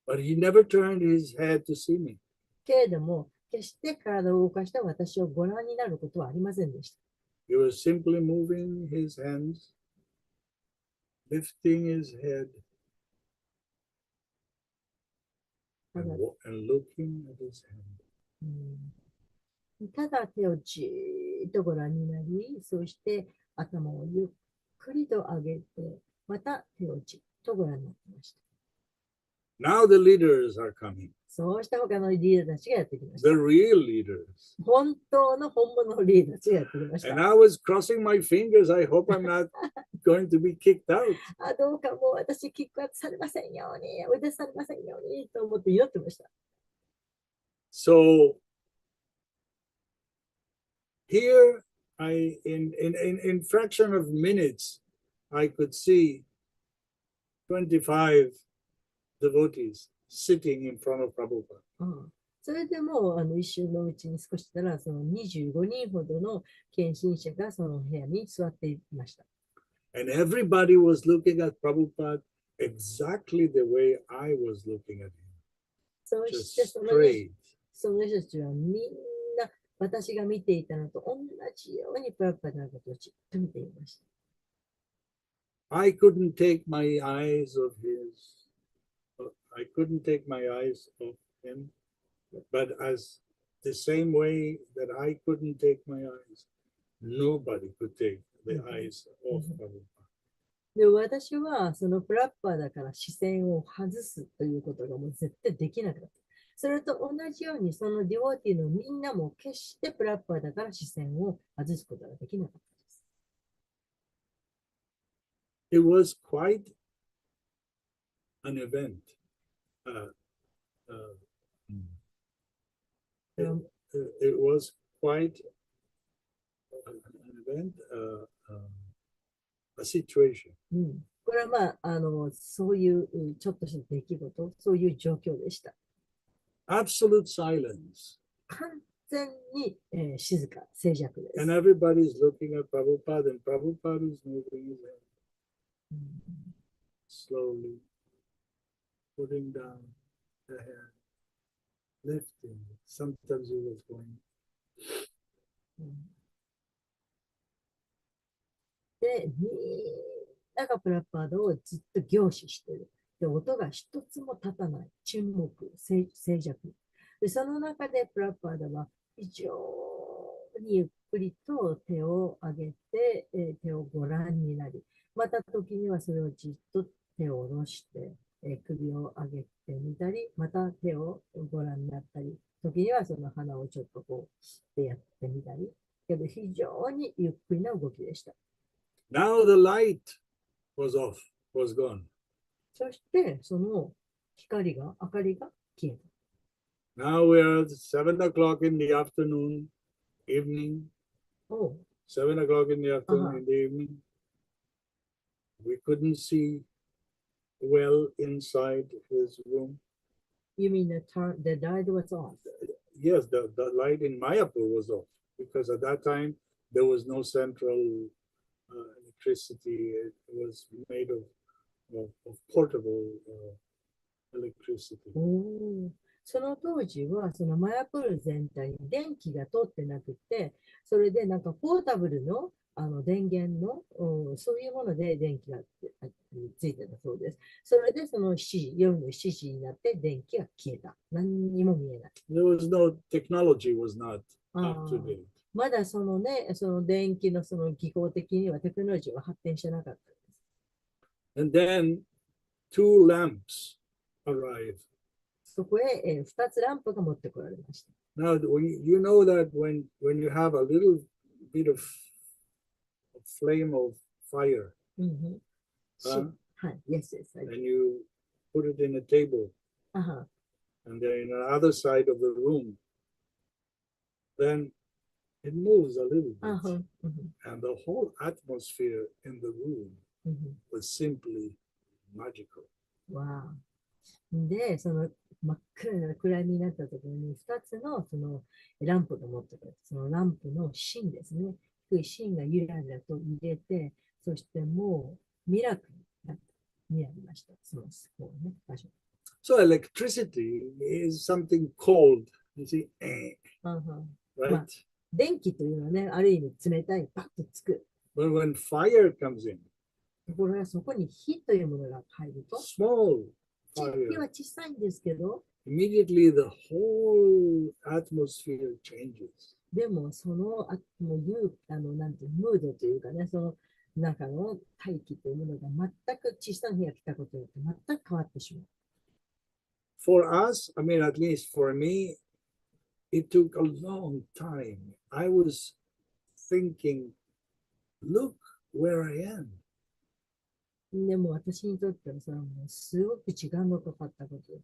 But he never turned his head to see me. けれども、決して体を動かして私をご覧になることはありませんでした。He was simply moving his hands, lifting his head, ただ and looking at his hand. ただ手をじーっとご覧になり、そして頭をゆっくりと上げて、また手をじっとご覧になっていました。Now the leaders are coming, そうした他のリーダーたちがやってきまし the た。 real leaders. 本当の本物のリーダーたちがやってきまし And た。 I was crossing my fingers. I hope I'm not going to be kicked out. あ、どうかもう私、キックアウトされませんように、追い出されませんようにと思って祈ってました。So here, in fraction of minutes, I could see 25 devotees sitting in front of Prabhupada. それでもう一瞬のうちに少ししたらその25人ほどの献身者がその部屋に座っていました。And everybody was looking at Prabhupada exactly the way I was looking at him, そ just してその straight. 人たちはみんな私が見ていたのと同じようにプラパダのことをじっと見ていました。I couldn't take my eyes of his, I couldn't take my eyes off him, but as the same way that I couldn't take my eyes, nobody could take the eyes off Prabhupada. で私はそのプラッパーだから視線を外すということがもう絶対できなかった。それと同じようにそのディボーティーのみんなも決してプラッパーだから視線を外すことができなかったです。It was quite an event. It was quite an event, a situation. これはまあ、そういうちょっとした出来事、そういう状況でした。Absolute silence. 完全に、静か、静寂です。 And everybody's looking at Prabhupada, and Prabhupada is moving his head slowly, putting down the head, lifting. Sometimes he was going. で、みんながプラッパードをずっと凝視している。で、音が一つも立たない。沈黙、静寂。で、その中でプラッパードは非常にゆっくりと手を上げて、手をご覧になり、また時にはそれをじっと手を下ろして、首を上げてみたり、また手をご覧になったり、時にはその鼻をちょっとこうやってみたり、けど非常にゆっくりな動きでした。Now the light was off, was gone. そして、その明かりが消えた。Now we're at 7 o'clock in the afternoon, evening. 7 o'clock in the afternoon, in the evening. We couldn't see well inside his room. You mean the light was off? Yes, the light in Mayapur was off because at that time there was no central electricity. It was made of portable electricity. その当時はそのマヤプール全体に電気が通ってなくて、それでなんかポータブルの電源のそういうもので電気がついてたそうです。それでその夜の7時になって電気が消えた。何にも見えない。There was no technology was not up to date. まだそのね、その電気のその技巧的にはテクノロジーは発展してなかったです。And then 2 lamps arrived. そこへ2つランプが持ってこられました。Now, you know that when you have a little bit of flame of fire, Yes, and you put it in a table, and then in the other side of the room, then it moves a little bit, and the whole atmosphere in the room was simply magical. Wow. で、その真っ暗な暗闇になったところに2つのそのランプが持ってくる。そのランプの芯ですね。低い芯がゆらゆらと入れて、そしてもうミラクルになりました。そのね、場所。So electricity is something cold, you see, うんうん right? 電気というのはね、ある意味冷たい、パッとつく。 But when fire comes in, ところがそこに火というものが入ると、 small 火 fire, は小さいんですけど、 immediately the whole atmosphere changes. でもそのあもうなんていうムードというかね、その中の大気というものが全く小さな火が来たことによって全く変わってしまう。For us, I mean, at least for me, it took a long time. I was thinking, look where I am. でも私にとってはさ、もうすごく時間がかかったことで、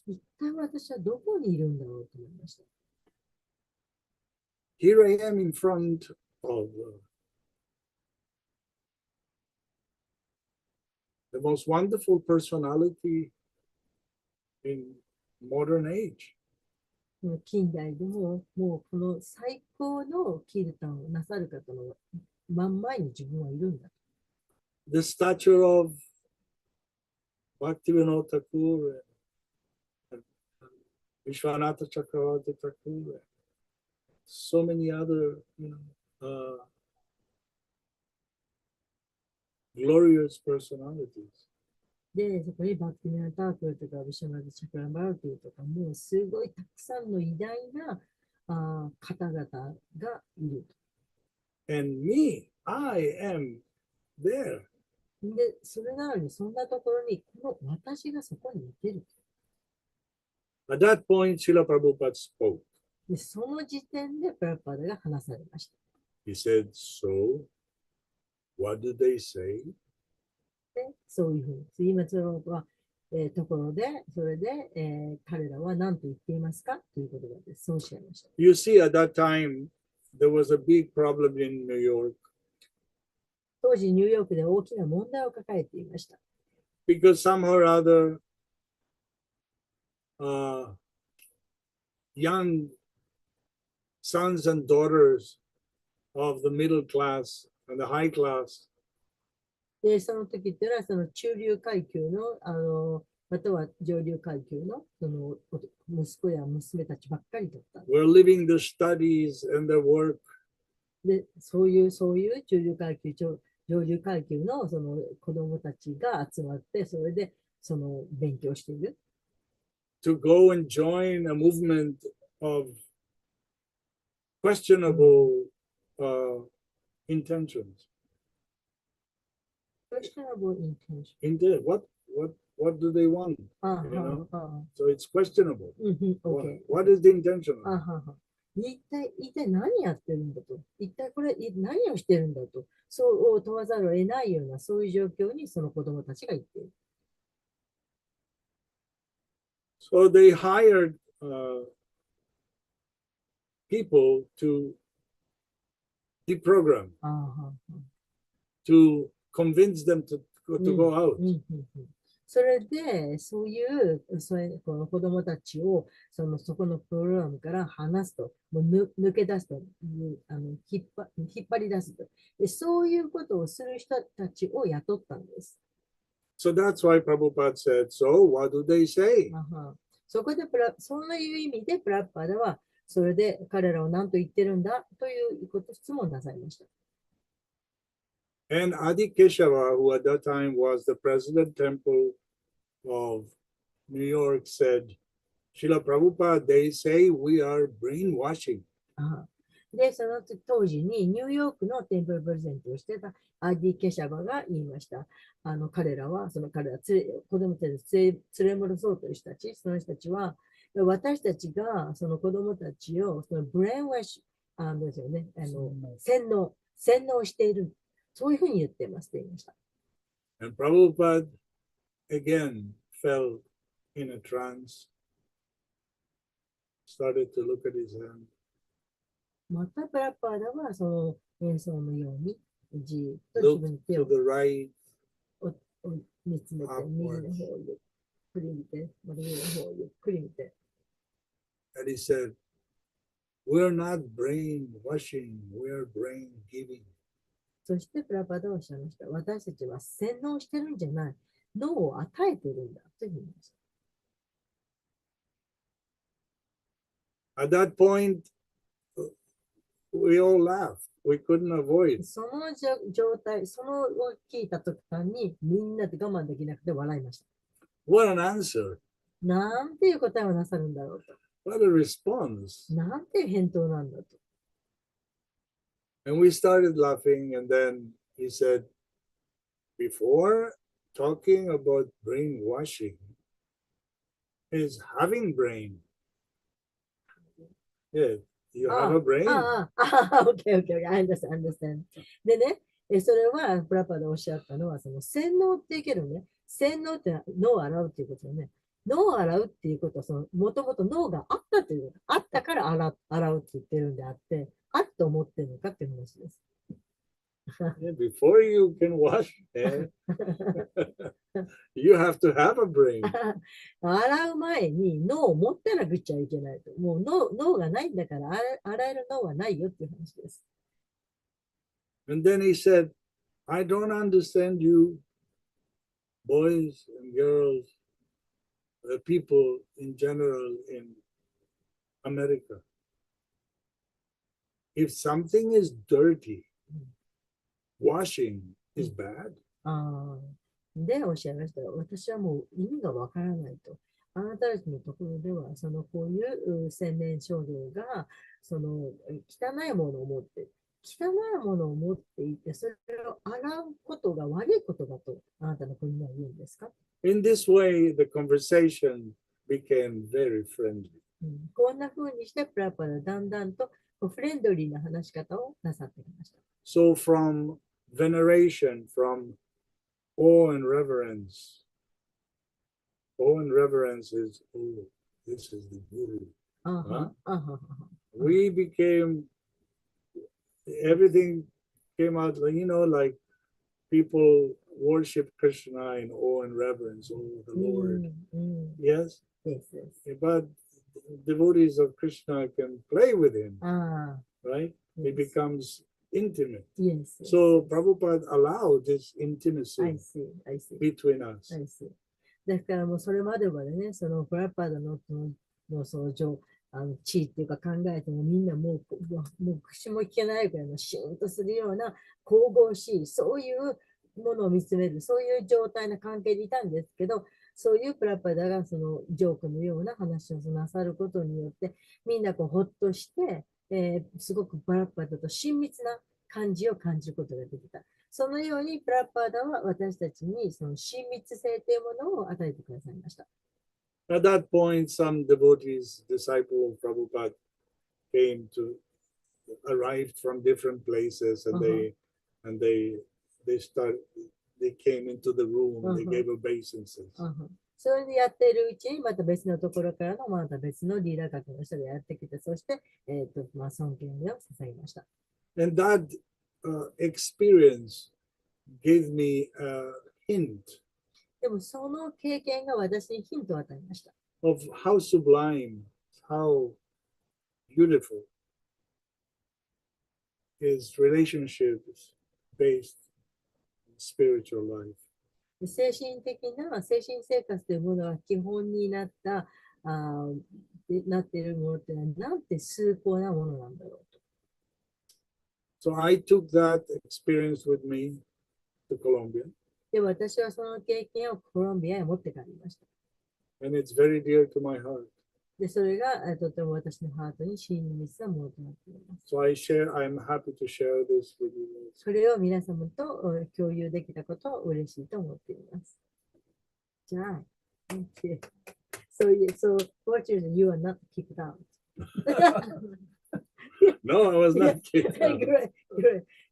一体私はどこにいるんだろうと思いました。Here I am in front of the most wonderful personality in modern age. もう近代でも、もうこの最高のキルタンをなさる方の真ん前に自分はいるんだ。The stature of Bhaktivinoda Thakur and Vishwanatha Chakravarti Thakur, and so many other, glorious personalities. で、そこにバックミナータークルとか、ビシャマル・チャクラバーティとか、もうすごいたくさんの偉大な方々がいる。And me, I am there. で、それなのに、そんなところに、この私がそこにいてる。 At that point, Srila Prabhupada spoke. で、その時点でプラパダが話されました。 He said, so, what do they say? で、そういうふうに、今そのところで、それで、彼らは何と言っていますかということがです。そうおっしゃいました。 You see, at that time, there was a big problem in New York 当時、ニューヨークで大きな問題を抱えていました。 because somehow or other, young sons and daughters of the middle class and the high class で、その時っていうのは、その中流階級の、または上流階級の、その息子や娘たちばっかりだった。 were leaving their studies and their work で、そういう中流階級、上流階級のその子供たちが集まって、それでその勉強している。 to go and join a movement of questionable intentions. Questionable intention. Indeed, what do they want? You know? So it's questionable. Okay. What is the intention? 一体何やってるんだと。一体これ何をしてるんだと。そう問わざるを得ないような、そういう状況にその子供たちが言っている。So they hired people to deprogram, to convince them to go out. それで、そういうこの子供たちをそこのプログラムから離すと、もう抜け出すと、引っ張り出すとで。そういうことをする人たちを雇ったんです。So that's why Prabhupada said, so what do they say? そこでそういう意味でプラッパダは、それで彼らを何と言ってるんだということ質問をなさいました。And Adi Keshava, who at that time was the president temple of New York, said, Srila Prabhupada, they say we are brainwashing. で、その当時にニューヨークのテンプルプレゼントをしてたアディ・ケシャバが言いました。彼らは、子供たちを連れ戻そうという人たち、その人たちは、私たちがその子供たちをそのブレインワッシュですよね、洗脳している。そういうふうに言ってますって言いました。And Prabhupada again fell in a trance, started to look at his hand. またプラッパーダはその演奏のようにじっと自分の手を to the right, 見つめて、右の方をゆっくり見て、右の方をゆっくり見て。and he said, we're not brainwashing, we're brain giving. そしてプラパダはおっしゃいました。私たちは洗脳してるんじゃない。脳を与えてるんだと言いました。At that point, we all laughed. We couldn't avoid. その状態、そのを聞いた途端にみんなで我慢できなくて笑いました。What an answer. なんていう答えをなさるんだろうと。What a response. なんていう返答なんだと。And we started laughing, and then he said, before talking about brainwashing, is having brain. Yeah, you have a brain. OK, I understand. でね、それはプラパでおっしゃったのは、その洗脳っていうけどね、洗脳って脳を洗うっていうことよね。脳を洗うっていうことは、もともと脳があったという、あったから洗うって言ってるんであって、あっと思ってるのかっていう話です。Yeah, before you can wash hair, you have to have a brain. 洗う前に脳を持ってなくちゃいけないと。もう脳がないんだから洗える脳はないよっていう話です。And then he said, I don't understand you, boys and girls, the people in general in America. If something is dirty, washing is bad. で、おっしゃいました。私はもう意味がわからないと。あなたたちのところでは、こういう洗練少女が、汚いものを持って、汚いものを持っていて、それを洗うことが悪いことだと、あなたの国は言うんですか？ In this way, the conversation became very friendly. こんな風にして、プラパラだんだんとフレンドリーな話し方をなさってきました。So from veneration, from awe and reverence is, oh, this is the Guru. We became, everything came out, like people worship Krishna in awe and reverence, oh, the Lord. Yes? Yes. But devotees of Krishna can play with him, right? Yes. It becomes intimate. Yes. So Prabhupada allowed this intimacy I see. between us. I see. だからもうそれまでまでね、そのプラパダの地位っていうか考えてもみんなもう口も聞けないぐらいのシーンとするような神々しい、そういうものを見つめる、そういう状態の関係でいたんですけど、そういうプラパダがそのジョークのような話をなさることによって、みんなほっとして、すごくプラパダと親密な感じを感じることができた。そのようにプラパダは私たちにその親密性というものを与えてくださいました。At that point, some devotees, disciples of Prabhupada, arrived from different places, and they came into the room, and they gave obeisances. それでやっているうちに、また別のところからの、また別のリーダー格の人がやってきて、そして、尊敬を捧げました。And that experience gave me a hint でも、その経験が私にヒントを与えました。of how sublime, how beautiful is relationships based on spiritual life. 精神生活というものが基本になったなっているものってなんて崇高なものなんだろうと。So I took that experience with me to Colombia. で、私はその経験をコロンビアへ持って帰りました。And it's very dear to my heart. で、それがとても私のハートに親密なものとなっています。So I'm happy to share this with you. それを皆様と共有できたことを嬉しいと思っています。じゃあ、Thank you. So fortunately, you are not kicked out. No, I was not kicked out. Great.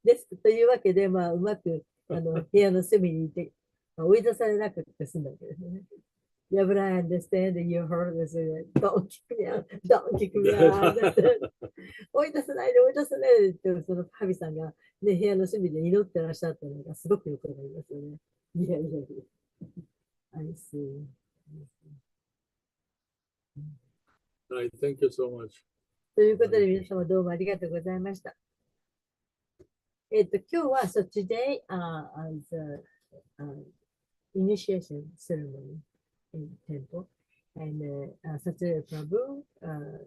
ですというわけで、うまく部屋の隅にいて、追い出されなくて済んだわけですね。Yeah, but I understand that you heard this. Don't kick me out. Don't kick me out. 追い出さないでってそのハビさんが、ね、部屋の隅で祈ってらっしゃったのがすごくよくわかりますよね。いや。I see. Right, thank you so much. ということで皆様どうもありがとうございました。今日はSo today as initiation ceremony in temple. And Satyajit Prabhu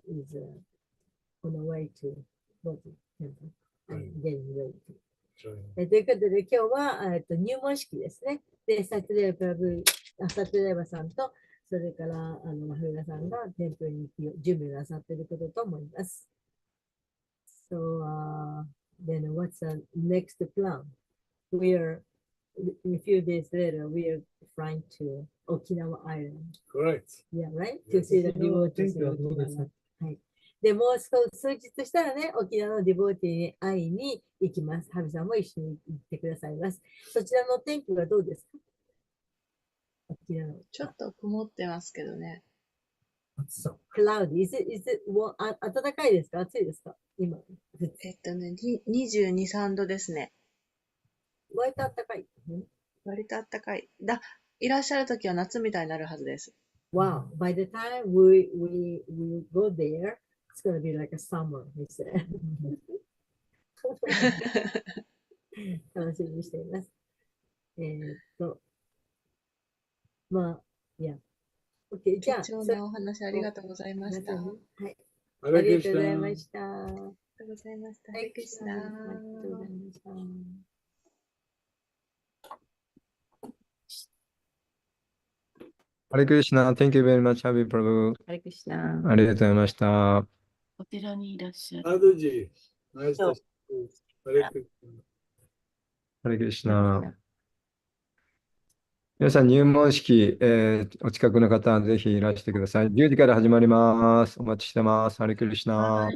is on the way to go to temple and getting ready to. ということで、今日は入門式ですね。で、サチデープラブ、サチデーバさんと、それから真冬さんがテンプルに行き準備をなさっていることと思います。So, then what's the next plan? We are, in a few days later, we are flying to Okinawa Island. Correct. Yeah, right? To see the devotees in 天気はどうですか？ Okinawa. はい。で、もう数日したらね、沖縄のディボーティーに会いに行きます。ハビさんも一緒に行ってくださいます。そちらの天気はどうですか？沖縄の。ちょっと曇ってますけどね。cloudy. Is it, 暖かいですか？暑いですか？今。22、3度ですね。割と暖かい。割と暖かい。いらっしゃるときは夏みたいになるはずです。Wow. By the time we go there, it's going to be like a summer, he said. 楽しみにしています。まあ、いや。OK、じゃあ、貴重なお話ありがとうございました。はい。あ Hare りがとうござい Krishna. ました。ありがとうございました。ハレクリシナ。ありがとうございました。ハレクリシナ、Thank you very much, Havi Prabhu。ハレクリシナ。ありがとうございました。お寺にいらっしゃる。Sadhuji. Nice to see you. Hare Krishna. ハレクリシナ。皆さん、入門式、お近くの方はぜひいらしてください。10時から始まります。お待ちしてます。ハレクリシナ。